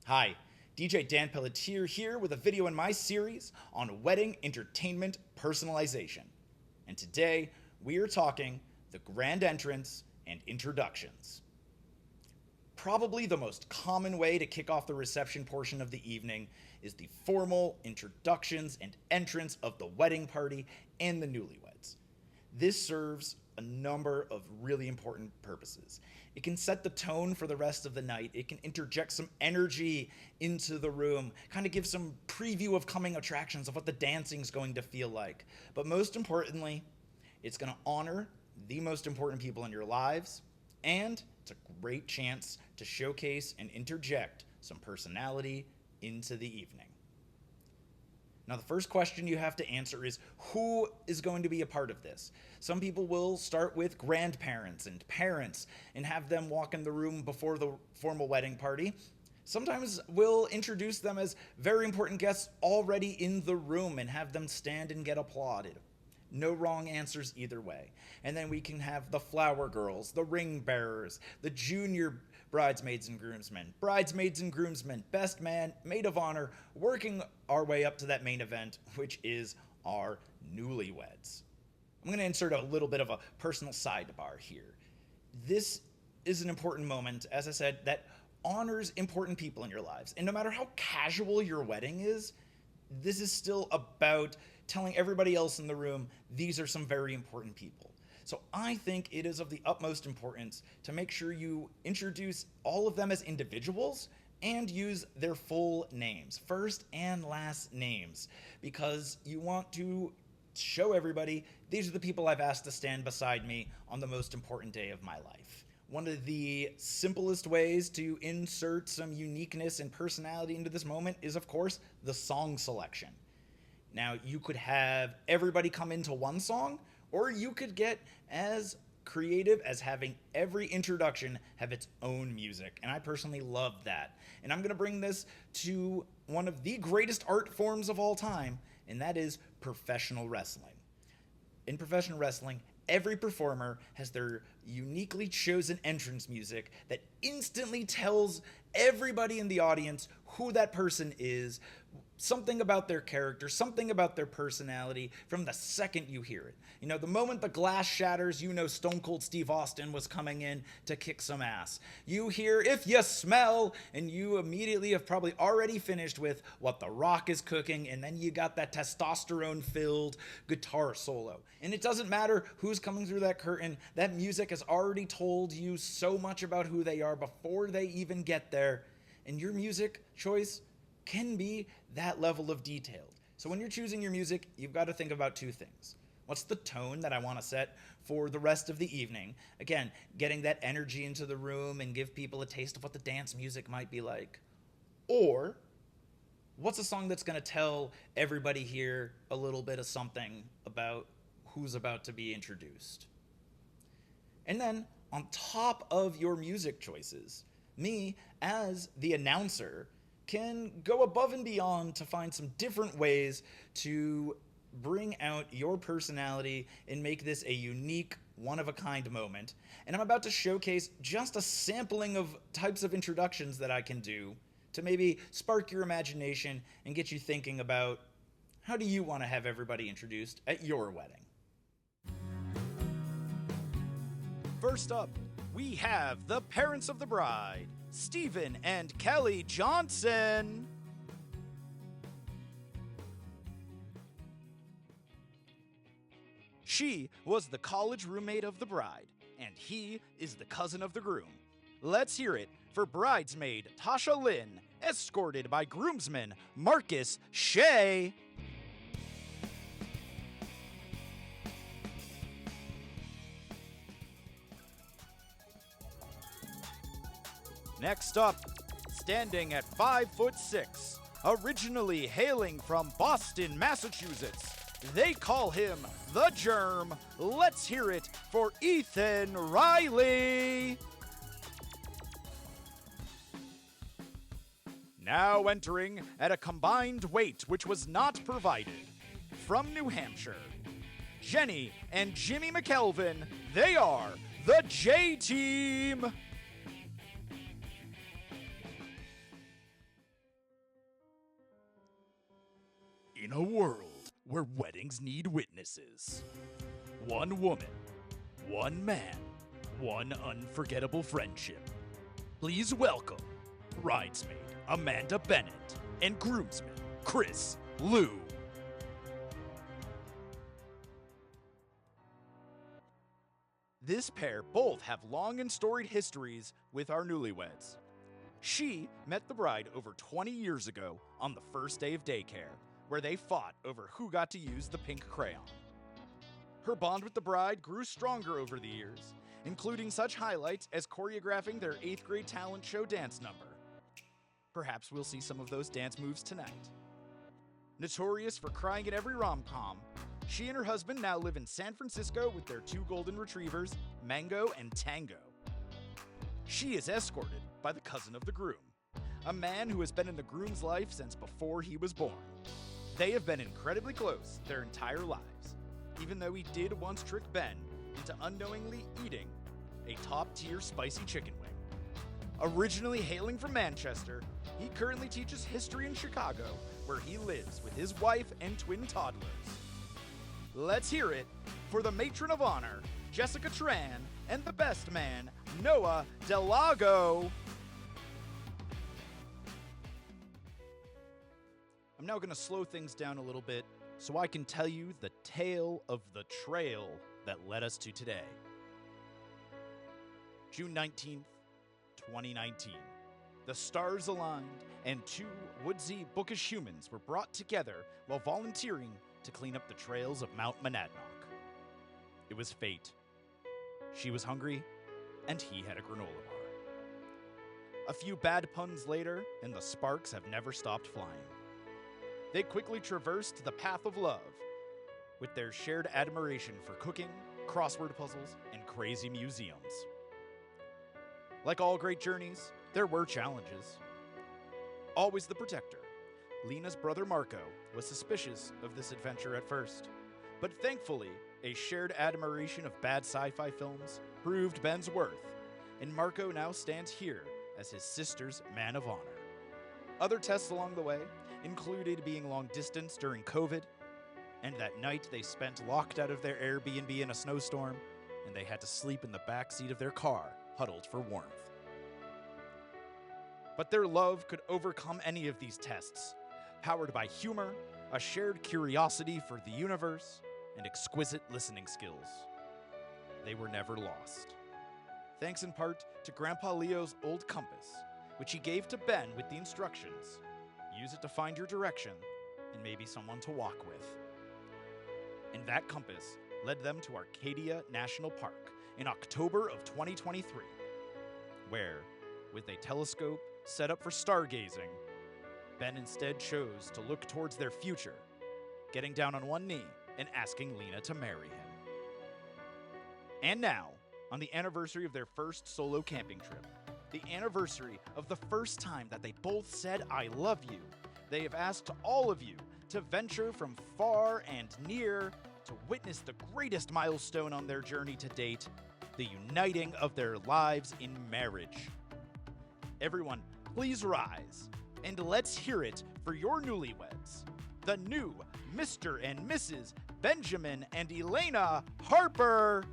Hi, DJ Dan Pelletier here with a video in my series on wedding entertainment personalization. And today we are talking the grand entrance and introductions. Probably the most common way to kick off the reception portion of the evening is the formal introductions and entrance of the wedding party and the newlyweds. This serves a number of really important purposes. It can set the tone for the rest of the night. It can interject some energy into the room, kind of give some preview of coming attractions of what the dancing is going to feel like. But most importantly, it's going to honor the most important people in your lives, and it's a great chance to showcase and interject some personality into the evening. Now, the first question you have to answer is who is going to be a part of this? Some people will start with grandparents and parents and have them walk in the room before the formal wedding party. Sometimes we'll introduce them as very important guests already in the room and have them stand and get applauded. No wrong answers either way. And then we can have the flower girls, the ring bearers, the junior bridesmaids and groomsmen, best man, maid of honor, working our way up to that main event, which is our newlyweds. I'm going to insert a little bit of a personal sidebar here. This is an important moment, as I said, that honors important people in your lives. And no matter how casual your wedding is, this is still about telling everybody else in the room these are some very important people. So I think it is of the utmost importance to make sure you introduce all of them as individuals and use their full names, first and last names, because you want to show everybody these are the people I've asked to stand beside me on the most important day of my life. One of the simplest ways to insert some uniqueness and personality into this moment is, of course, the song selection. Now, you could have everybody come into one song, or you could get as creative as having every introduction have its own music. And I personally love that. And I'm going to bring this to one of the greatest art forms of all time, and that is professional wrestling. In professional wrestling, every performer has their uniquely chosen entrance music that instantly tells everybody in the audience who that person is, something about their character, something about their personality from the second you hear it. You know, the moment the glass shatters, you know Stone Cold Steve Austin was coming in to kick some ass. You hear "If You Smell," and you immediately have probably already finished with "What the Rock is Cooking," and then you got that testosterone-filled guitar solo. And it doesn't matter who's coming through that curtain, that music has already told you so much about who they are before they even get there, and your music choice can be that level of detailed. So when you're choosing your music, you've got to think about two things. What's the tone that I want to set for the rest of the evening? Again, getting that energy into the room and give people a taste of what the dance music might be like. Or, what's a song that's going to tell everybody here a little bit of something about who's about to be introduced? And then, on top of your music choices, me, as the announcer, can go above and beyond to find some different ways to bring out your personality and make this a unique, one-of-a-kind moment. And I'm about to showcase just a sampling of types of introductions that I can do to maybe spark your imagination and get you thinking about how do you want to have everybody introduced at your wedding. First up, we have the parents of the bride, Stephen and Kelly Johnson. She was the college roommate of the bride, and he is the cousin of the groom. Let's hear it for bridesmaid Tasha Lynn, escorted by groomsman Marcus Shea. Next up, standing at 5'6", originally hailing from Boston, Massachusetts, they call him the Germ. Let's hear it for Ethan Riley. Now entering at a combined weight which was not provided, from New Hampshire, Jenny and Jimmy McKelvin, they are the J-Team. In a world where weddings need witnesses, one woman, one man, one unforgettable friendship. Please welcome bridesmaid Amanda Bennett and groomsman Chris Liu. This pair both have long and storied histories with our newlyweds. She met the bride over 20 years ago on the first day of daycare, where they fought over who got to use the pink crayon. Her bond with the bride grew stronger over the years, including such highlights as choreographing their 8th grade talent show dance number. Perhaps we'll see some of those dance moves tonight. Notorious for crying at every rom-com, she and her husband now live in San Francisco with their 2 golden retrievers, Mango and Tango. She is escorted by the cousin of the groom, a man who has been in the groom's life since before he was born. They have been incredibly close their entire lives, even though he did once trick Ben into unknowingly eating a top-tier spicy chicken wing. Originally hailing from Manchester, he currently teaches history in Chicago, where he lives with his wife and twin toddlers. Let's hear it for the matron of honor, Jessica Tran, and the best man, Noah Delago. I'm now going to slow things down a little bit so I can tell you the tale of the trail that led us to today. June 19th, 2019. The stars aligned, and 2 woodsy, bookish humans were brought together while volunteering to clean up the trails of Mount Monadnock. It was fate. She was hungry, and he had a granola bar. A few bad puns later, and the sparks have never stopped flying. They quickly traversed the path of love, with their shared admiration for cooking, crossword puzzles, and crazy museums. Like all great journeys, there were challenges. Always the protector, Lena's brother Marco was suspicious of this adventure at first, but thankfully, a shared admiration of bad sci-fi films proved Ben's worth, and Marco now stands here as his sister's man of honor. Other tests along the way included being long distance during COVID, and that night they spent locked out of their Airbnb in a snowstorm, and they had to sleep in the backseat of their car, huddled for warmth. But their love could overcome any of these tests, powered by humor, a shared curiosity for the universe, and exquisite listening skills. They were never lost. Thanks in part to Grandpa Leo's old compass, which he gave to Ben with the instructions: use it to find your direction and maybe someone to walk with. And that compass led them to Arcadia National Park in October of 2023, where, with a telescope set up for stargazing, Ben instead chose to look towards their future, getting down on one knee and asking Lena to marry him. And now, on the anniversary of their first solo camping trip, the anniversary of the first time that they both said, "I love you," they have asked all of you to venture from far and near to witness the greatest milestone on their journey to date, the uniting of their lives in marriage. Everyone, please rise, and let's hear it for your newlyweds, the new Mr. and Mrs. Benjamin and Elena Harper.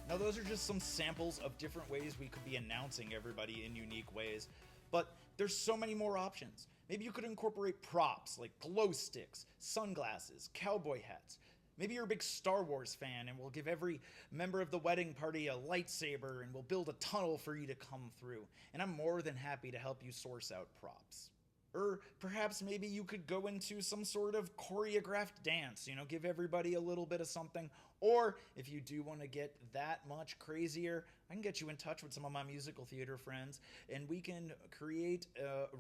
Now, those are just some samples of different ways we could be announcing everybody in unique ways, but there's so many more options. Maybe you could incorporate props like glow sticks, sunglasses, cowboy hats. Maybe you're a big Star Wars fan and we'll give every member of the wedding party a lightsaber and we'll build a tunnel for you to come through. And I'm more than happy to help you source out props. Or perhaps maybe you could go into some sort of choreographed dance, give everybody a little bit of something. Or if you do want to get that much crazier, I can get you in touch with some of my musical theater friends and we can create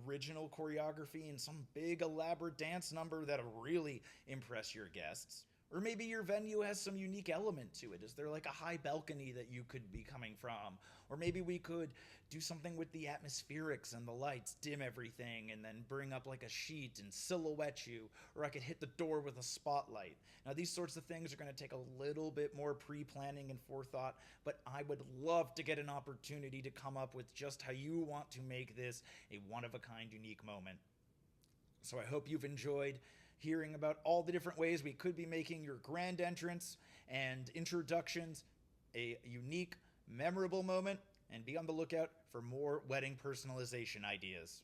original choreography and some big elaborate dance number that'll really impress your guests. Or maybe your venue has some unique element to it. Is there like a high balcony that you could be coming from? Or maybe we could do something with the atmospherics and the lights, dim everything, and then bring up like a sheet and silhouette you. Or I could hit the door with a spotlight. Now, these sorts of things are going to take a little bit more pre planning and forethought, but I would love to get an opportunity to come up with just how you want to make this a one of a kind, unique moment. So I hope you've enjoyed hearing about all the different ways we could be making your grand entrance and introductions a unique, memorable moment, and be on the lookout for more wedding personalization ideas.